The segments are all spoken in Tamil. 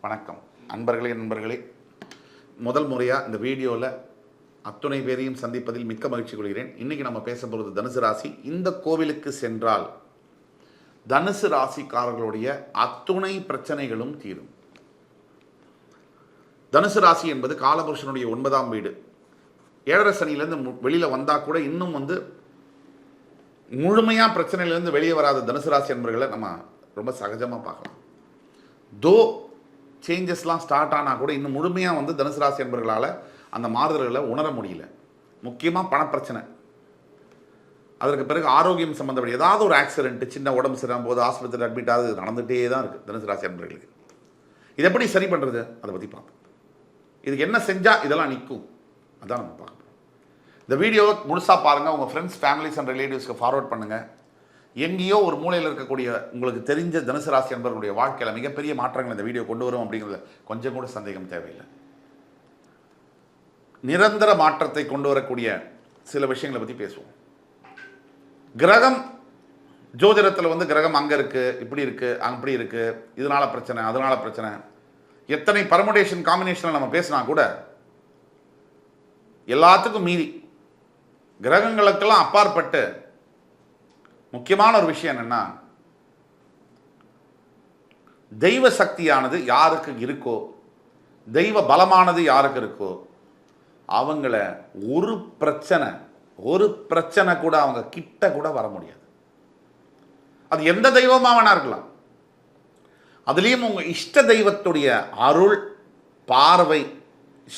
வணக்கம் நண்பர்களே, முதல் முறையாக இந்த வீடியோவில் அத்துணை பேரையும் சந்திப்பதில் மிக்க மகிழ்ச்சி கொள்கிறேன். இன்றைக்கி நம்ம பேச போகிறது தனுசு ராசி. இந்த கோவிலுக்கு சென்றால் தனுசு ராசிக்காரர்களுடைய அத்துணை பிரச்சனைகளும் தீரும். தனுசு ராசி என்பது காலபுருஷனுடைய 9ஆம் வீடு. 7.5 சனியிலேருந்து வெளியில் வந்தால் கூட இன்னும் முழுமையாக பிரச்சனையிலேருந்து வெளியே வராத தனுசு ராசி என்பர்களை நம்ம ரொம்ப சகஜமாக பார்க்கலாம். சேஞ்சஸ்லாம் ஸ்டார்ட் ஆனால் கூட இன்னும் முழுமையாக தனுசு ராசி என்பவர்களால் அந்த மாறுதல்களை உணர முடியல. முக்கியமாக பணப்பிரச்சனை, அதற்கு பிறகு ஆரோக்கியம் சம்மந்தப்பட்ட ஏதாவது ஒரு ஆக்சிடென்ட், சின்ன உடம்பு சரியாகும் போது ஆஸ்பத்திரி அட்மிட் ஆகுது நடந்துகிட்டே தான் இருக்குது தனுசு ராசி என்பவர்களுக்கு. இது எப்படி சரி பண்ணுறது அதை பற்றி பார்ப்போம். இதுக்கு என்ன செஞ்சால் இதெல்லாம் நிற்கும் அதான் நம்ம பார்க்கணும். இந்த வீடியோவை முழுசாக பாருங்கள். உங்கள் ஃப்ரெண்ட்ஸ், ஃபேமிலிஸ் அண்ட் ரிலேட்டிவ்ஸ்க்கு ஃபார்வர்ட் பண்ணுங்கள். எங்கேயோ ஒரு மூலையில் இருக்கக்கூடிய உங்களுக்கு தெரிஞ்ச தனுசு ராசி என்பவர்களுடைய வாழ்க்கையில் மிகப்பெரிய மாற்றங்கள் இந்த வீடியோ கொண்டு வரும் அப்படிங்கிறத கொஞ்சம் கூட சந்தேகம் தேவையில்லை. நிரந்தர மாற்றத்தை கொண்டு வரக்கூடிய சில விஷயங்களை பற்றி பேசுவோம். கிரகம் ஜோதிடத்தில் கிரகம் அங்கே இருக்குது, இப்படி இருக்குது, அப்படி இருக்குது, இதனால் பிரச்சனை, அதனால் பிரச்சனை, எத்தனை பர்முடேஷன் காம்பினேஷனில் நம்ம பேசினா கூட எல்லாத்துக்கும் மீறி கிரகங்களுக்கெல்லாம் அப்பாற்பட்டு முக்கியமான ஒரு விஷயம் என்னன்னா, தெய்வ சக்தியானது யாருக்கு இருக்கோ, தெய்வ பலமானது யாருக்கு இருக்கோ அவங்கள ஒரு பிரச்சனை கூட அவங்க கிட்ட கூட வர முடியாது. அது எந்த தெய்வமாக வேணா இருக்கலாம். அதுலேயும் உங்கள் இஷ்ட தெய்வத்துடைய அருள், பார்வை,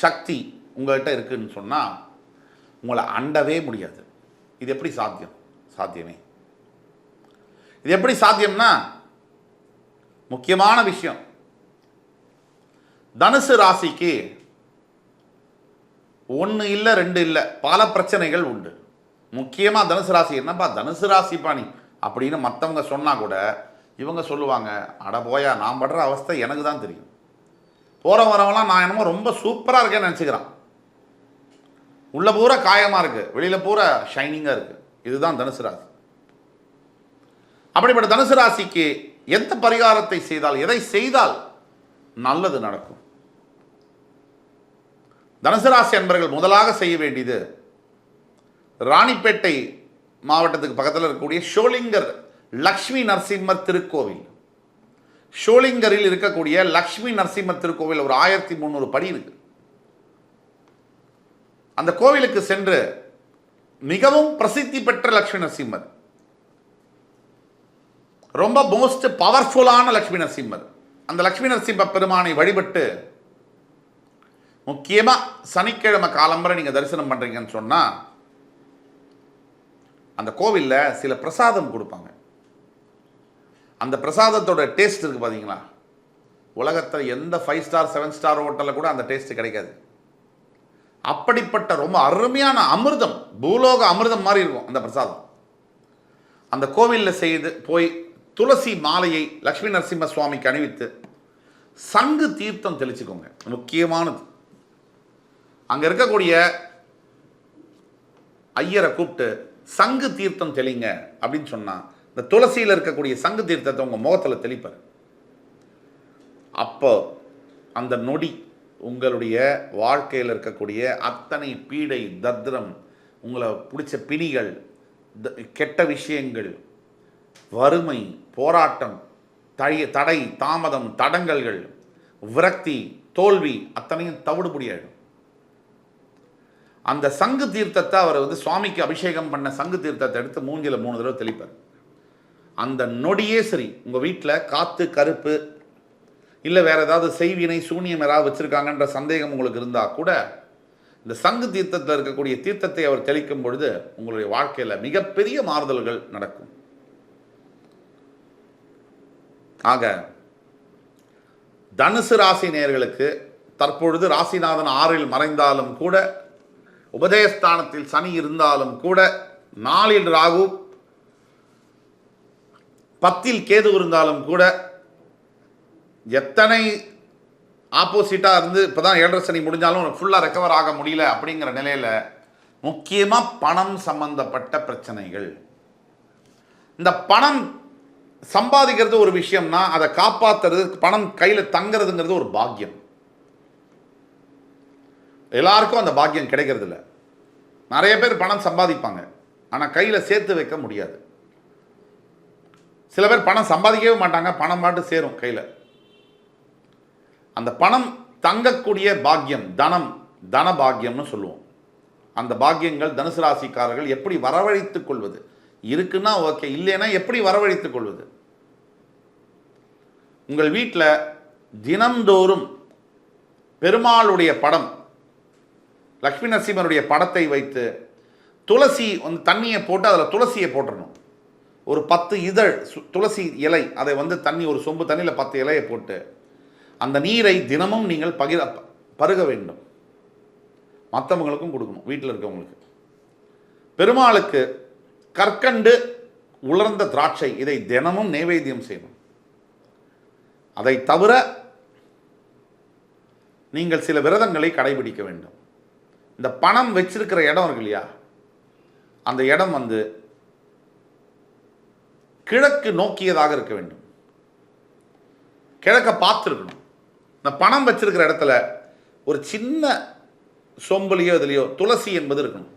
சக்தி உங்கள்கிட்ட இருக்குன்னு சொன்னால் உங்களை அண்டவே முடியாது. இது எப்படி சாத்தியம்? சாத்தியமே. இது எப்படி சாத்தியம்னா, முக்கியமான விஷயம், தனுசு ராசிக்கு 1 இல்லை 2 இல்லை பல பிரச்சனைகள் உண்டு. முக்கியமாக தனுசு ராசி, என்னப்பா தனுசு ராசி பாணி அப்படின்னு மற்றவங்க சொன்னால் கூட இவங்க சொல்லுவாங்க, அட போயா, நான் படுற அவஸ்தை எனக்கு தான் தெரியும். போகிற வரவெல்லாம் நான் என்னமோ ரொம்ப சூப்பராக இருக்கேன்னு நினச்சிக்கிறான். உள்ள பூரா காயமாக இருக்குது, வெளியில் பூரா ஷைனிங்காக இருக்குது. இதுதான் தனுசு ராசி. அப்படிப்பட்ட தனுசு ராசிக்கு எந்த பரிகாரத்தை செய்தால், எதை செய்தால் நல்லது நடக்கும்? தனுசு ராசி அன்பர்கள் முதலாக செய்ய வேண்டியது, ராணிப்பேட்டை மாவட்டத்துக்கு பக்கத்தில் இருக்கக்கூடிய ஷோலிங்கர் லக்ஷ்மி நரசிம்மர் திருக்கோவில். ஷோலிங்கரில் இருக்கக்கூடிய லக்ஷ்மி நரசிம்மர் திருக்கோவில் ஒரு 1300 படி இருக்கு. அந்த கோவிலுக்கு சென்று, மிகவும் பிரசித்தி பெற்ற லக்ஷ்மி நரசிம்மர், ரொம்ப மோஸ்ட் பவர்ஃபுல்லான லக்ஷ்மி நரசிம்மர், அந்த லக்ஷ்மி நரசிம்ம பெருமானை வழிபட்டு, முக்கியமாக சனிக்கிழமை காலம்பரை நீங்கள் தரிசனம் பண்ணுறீங்கன்னு சொன்னால் அந்த கோவிலில் சில பிரசாதம் கொடுப்பாங்க. அந்த பிரசாதத்தோட டேஸ்ட் இருக்குது பார்த்தீங்களா, உலகத்தில் எந்த 5 ஸ்டார் 7 ஸ்டார் ஹோட்டலில் கூட அந்த டேஸ்ட் கிடைக்காது. அப்படிப்பட்ட ரொம்ப அருமையான அமிர்தம், பூலோக அமிர்தம் மாதிரி இருக்கும் அந்த பிரசாதம். அந்த கோவிலில் செய்து போய் துளசி மாலையை லக்ஷ்மி நரசிம்ம சுவாமிக்கு அணிவித்து சங்கு தீர்த்தம் தெளிச்சுக்கோங்க. முக்கியமானது, அங்கே இருக்கக்கூடிய ஐயரை கூப்பிட்டு சங்கு தீர்த்தம் தெளிங்க அப்படின்னு சொன்னால், இந்த துளசியில் இருக்கக்கூடிய சங்கு தீர்த்தத்தை உங்கள் முகத்தில் தெளிப்பார். அப்போ அந்த நொடி உங்களுடைய வாழ்க்கையில் இருக்கக்கூடிய அத்தனை பீடை, தத்ரம், உங்களை பிடிச்ச பிணிகள், கெட்ட விஷயங்கள், வறுமை, போராட்டம், தடை, தாமதம், தடங்கல்கள், விரக்தி, தோல்வி அத்தனையும் தவிடுபடியாயிடும். அந்த சங்கு தீர்த்தத்தை அவர் சுவாமிக்கு அபிஷேகம் பண்ண சங்கு தீர்த்தத்தை எடுத்து மூஞ்சில 3 தடவை தெளிப்பார். அந்த நொடியே சரி, உங்கள் வீட்டில் காற்று கருப்பு இல்லை வேறு ஏதாவது செய்வினை சூனியம் யாராவது வச்சுருக்காங்கன்ற சந்தேகம் உங்களுக்கு இருந்தால் கூட இந்த சங்கு தீர்த்தத்தில் இருக்கக்கூடிய தீர்த்தத்தை அவர் தெளிக்கும் பொழுது உங்களுடைய வாழ்க்கையில் மிகப்பெரிய மாறுதல்கள் நடக்கும். ஆக தனுசு ராசி நேயர்களுக்கு தற்பொழுது ராசிநாதன் 6இல் மறைந்தாலும் கூட, உபதேசஸ்தானத்தில் சனி இருந்தாலும் கூட, 4இல் ராகு, 10இல் கேது இருந்தாலும் கூட, எத்தனை ஆப்போசிட்டாக இருந்து இப்போ தான் 7.5 சனி முடிஞ்சாலும் ஃபுல்லாக ரெக்கவர் ஆக முடியல அப்படிங்கிற நிலையில் முக்கியமாக பணம் சம்பந்தப்பட்ட பிரச்சனைகள். இந்த பணம் சம்பாதிக்கிறது ஒரு விஷயம்னா அதை காப்பாற்றுறது, பணம் கையில் தங்கிறதுங்கிறது ஒரு பாக்கியம். எல்லாருக்கும் அந்த பாக்கியம் கிடைக்கிறது இல்லை. நிறைய பேர் பணம் சம்பாதிப்பாங்க, ஆனால் கையில் சேர்த்து வைக்க முடியாது. சில பேர் பணம் சம்பாதிக்கவே மாட்டாங்க, பணம் பாட்டு சேரும் கையில். அந்த பணம் தங்கக்கூடிய பாக்கியம் தன பாக்கியம்னு சொல்லுவோம். அந்த பாக்கியங்கள் தனுசு ராசிக்காரர்கள் எப்படி வரவழைத்துக் கொள்வது? இருக்குன்னா ஓகே, இல்லைன்னா எப்படி வரவழைத்துக் கொள்வது? உங்கள் வீட்டில் தினந்தோறும் பெருமாளுடைய படம், லக்ஷ்மி நரசிம்மருடைய படத்தை வைத்து துளசி வந்து தண்ணியை போட்டு அதில் துளசியை போட்டுடணும். ஒரு 10 இதழ் துளசி இலை, அதை வந்து தண்ணி, ஒரு சொம்பு தண்ணியில் 10 இலையை போட்டு அந்த நீரை தினமும் நீங்கள் பருக வேண்டும். மற்றவங்களுக்கும் கொடுக்கணும், வீட்டில் இருக்கவங்களுக்கு. பெருமாளுக்கு கற்கண்டு, உலர்ந்த திராட்சை, இதை தினமும் நைவேத்தியம் செய்யணும். அதை தவிர நீங்கள் சில விரதங்களை கடைபிடிக்க வேண்டும். இந்த பணம் வச்சிருக்கிற இடம் இருக்கு இல்லையா, அந்த இடம் வந்து கிழக்கு நோக்கியதாக இருக்க வேண்டும். கிழக்க பார்த்துருக்கணும். இந்த பணம் வச்சிருக்கிற இடத்துல ஒரு சின்ன சொம்புலையோ இதுலையோ துளசி என்பது இருக்கணும்.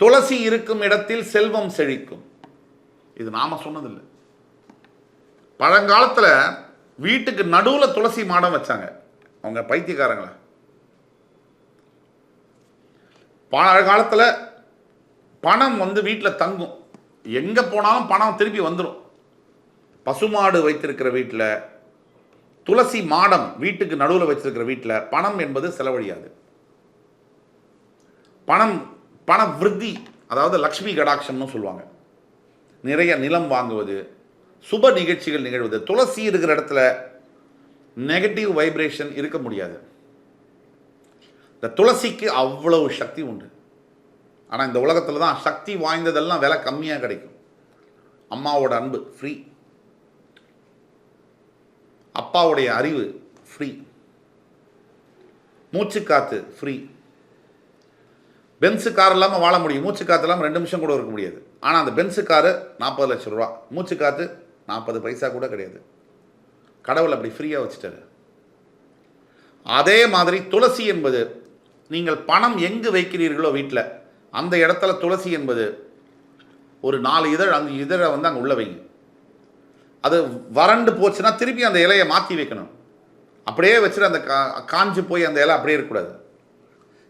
துளசி இருக்கும் இடத்தில் செல்வம் செழிக்கும். இது நாம சொன்னதில்லை. பழங்காலத்தில் வீட்டுக்கு நடுவில் துளசி மாடம் வச்சாங்க. அவங்க பைத்தியக்காரங்களா? பழங்காலத்தில் பணம் வந்து வீட்டில் தங்கும், எங்கே போனாலும் பணம் திருப்பி வந்துடும். பசுமாடு வைத்திருக்கிற வீட்டில், துளசி மாடம் வீட்டுக்கு நடுவில் வச்சிருக்கிற வீட்டில் பணம் என்பது செலவழியாது. பண விருத்தி, அதாவது லக்ஷ்மி கடாட்சம்னு சொல்லுவாங்க. நிறைய நிலம் வாங்குவது, சுப நிகழ்ச்சிகள் நிகழ்வது. துளசி இருக்கிற இடத்துல நெகட்டிவ் வைப்ரேஷன் இருக்க முடியாது. இந்த துளசிக்கு அவ்வளவு சக்தி உண்டு. ஆனால் இந்த உலகத்தில் தான் சக்தி வாய்ந்ததெல்லாம் விலை கம்மியாக கிடைக்கும். அம்மாவோட அன்பு ஃப்ரீ, அப்பாவுடைய அறிவு ஃப்ரீ, மூச்சுக்காத்து ஃப்ரீ. பென்ஸு கார் இல்லாமல் வாழ முடியும், மூச்சு காற்று இல்லாமல் 2 நிமிஷம் கூட இருக்க முடியாது. ஆனால் அந்த பென்ஸு காரு 40 லட்சம் ரூபா, மூச்சு காற்று 40 பைசா கூட கிடையாது. கடவுள் அப்படி ஃப்ரீயாக வச்சுட்டாரு. அதே மாதிரி துளசி என்பது, நீங்கள் பணம் எங்கு வைக்கிறீர்களோ வீட்டில், அந்த இடத்துல துளசி என்பது ஒரு 4 இதழ் 5 இதழை வந்து அங்கே உள்ள வைங்க. அது வறண்டு போச்சுன்னா திருப்பி அந்த இலையை மாற்றி வைக்கணும். அப்படியே வச்சுட்டு அந்த காஞ்சு போய் அந்த இலை அப்படியே இருக்கக்கூடாது.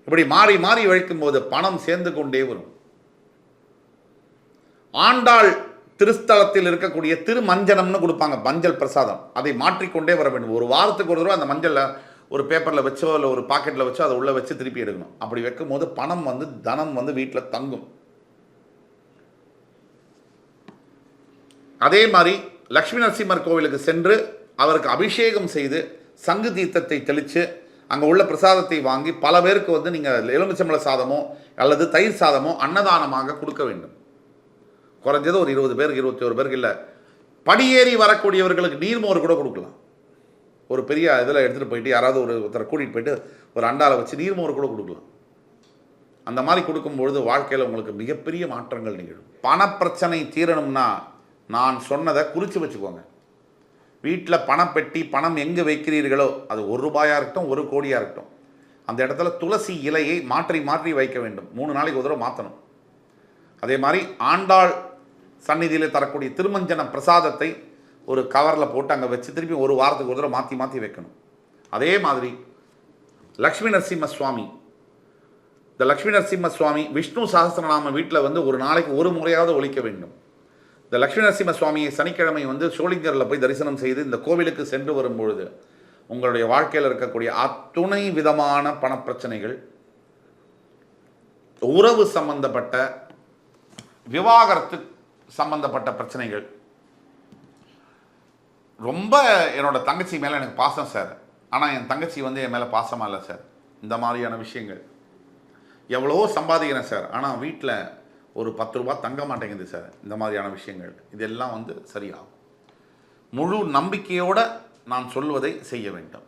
இப்படி மாறி மாறி வைக்கும் போது பணம் சேர்ந்து கொண்டே வரும். ஆண்டாள் திருஸ்தலத்தில் இருக்கக்கூடிய திருமஞ்சனம்னு கொடுப்பாங்க, மஞ்சள் பிரசாதம். அதை மாற்றிக்கொண்டே வர வேண்டும். ஒரு வாரத்துக்கு ஒரு தடவை அந்த மஞ்சளில் ஒரு பேப்பரில் வச்சோ இல்லை ஒரு பாக்கெட்டில் வச்சோ அதை உள்ளே வச்சு திருப்பி எடுக்கணும். அப்படி வைக்கும் போது பணம் வந்து தனம் வந்து வீட்டில் தங்கும். அதே மாதிரி லக்ஷ்மி நரசிம்மர் கோவிலுக்கு சென்று அவருக்கு அபிஷேகம் செய்து சங்கு தீர்த்தத்தை தெளித்து அங்கே உள்ள பிரசாதத்தை வாங்கி பல பேருக்கு வந்து நீங்கள் எலுமிச்சம்பழ சாதமோ அல்லது தயிர் சாதமோ அன்னதானமாக கொடுக்க வேண்டும். குறைஞ்சது ஒரு 20 பேருக்கு 21 பேருக்கு இல்லை, படியேறி வரக்கூடியவர்களுக்கு நீர்மோர் கூட கொடுக்கலாம். ஒரு பெரிய இதில் எடுத்துகிட்டு போயிட்டு யாராவது ஒருத்தரை கூட்டிகிட்டு போயிட்டு ஒரு அண்டாவில் வச்சு நீர்மோர் கூட கொடுக்கலாம். அந்த மாதிரி கொடுக்கும்பொழுது வாழ்க்கையில் உங்களுக்கு மிகப்பெரிய மாற்றங்கள் நிகழும். பணப்பிரச்சனை தீரணும்னா நான் சொன்னதை குறித்து வச்சுக்கோங்க. வீட்டில் பணப்பெட்டி, பணம் எங்கே வைக்கிறீர்களோ, அது 1 ரூபாயாக இருக்கட்டும் 1 கோடியாக இருக்கட்டும், அந்த இடத்துல துளசி இலையை மாற்றி மாற்றி வைக்க வேண்டும். 3 நாளைக்கு ஒரு தடவை மாற்றணும். அதே மாதிரி ஆண்டாள் சந்நிதியில் தரக்கூடிய திருமஞ்சன பிரசாதத்தை ஒரு கவரில் போட்டு அங்கே வச்சு திருப்பி 1 வாரத்துக்கு ஒரு தடவை மாற்றி மாற்றி வைக்கணும். அதே மாதிரி லக்ஷ்மி நரசிம்ம சுவாமி, இந்த லக்ஷ்மி நரசிம்ம சுவாமி விஷ்ணு சஹஸ்ரநாம வீட்டில் வந்து ஒரு நாளைக்கு 1 முறையாவது ஒலிக்க வேண்டும். இந்த லக்ஷ்மி நரசிம்ம சுவாமியை சனிக்கிழமை வந்து சோளிங்கரில் போய் தரிசனம் செய்து இந்த கோவிலுக்கு சென்று வரும்பொழுது உங்களுடைய வாழ்க்கையில் இருக்கக்கூடிய அத்துணை விதமான பணப்பிரச்சனைகள், உறவு சம்பந்தப்பட்ட, விவாகரத்து சம்பந்தப்பட்ட பிரச்சனைகள், ரொம்ப என்னோட தங்கச்சி மேலே எனக்கு பாசம் சார், ஆனால் என் தங்கச்சி வந்து என் மேலே பாசமாக இல்லை சார், இந்த மாதிரியான விஷயங்கள், எவ்வளவோ சம்பாதிக்கிறேன் சார் ஆனால் வீட்டில் ஒரு 10 ரூபா தங்க மாட்டேங்குது சார், இந்த மாதிரியான விஷயங்கள், இதெல்லாம் வந்து சரியாகும். முழு நம்பிக்கையோடு நான் சொல்வதை செய்ய வேண்டும்.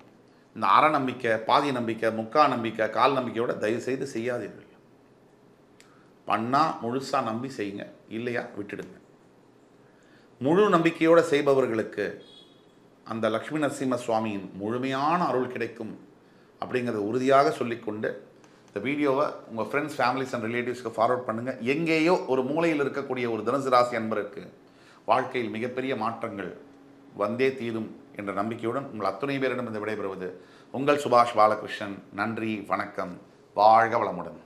இந்த அரை நம்பிக்கை, பாதி நம்பிக்கை, முக்கால் நம்பிக்கை, கால் நம்பிக்கையோடு தயவுசெய்து செய்யாதீர்கள். பண்ணால் முழுசாக நம்பி செய்யுங்க, இல்லையா விட்டுடுங்க. முழு நம்பிக்கையோடு செய்பவர்களுக்கு அந்த லக்ஷ்மி நரசிம்ம சுவாமியின் முழுமையான அருள் கிடைக்கும் அப்படிங்கிறத உறுதியாக சொல்லிக்கொண்டு இந்த வீடியோவை உங்கள் ஃப்ரெண்ட்ஸ், ஃபேமிலிஸ் அண்ட் ரிலேட்டிவ்ஸ்க்கு ஃபார்வர்ட் பண்ணுங்கள். எங்கேயோ ஒரு மூலையில் இருக்கக்கூடிய ஒரு தனுசு ராசி அன்பருக்கு வாழ்க்கையில் மிகப்பெரிய மாற்றங்கள் வந்தே தீரும் என்ற நம்பிக்கையுடன் உங்கள் அத்துணை பேரிடம் இந்த விடைபெறுவது உங்கள் சுபாஷ் பாலகிருஷ்ணன். நன்றி, வணக்கம், வாழ்க வளமுடன்.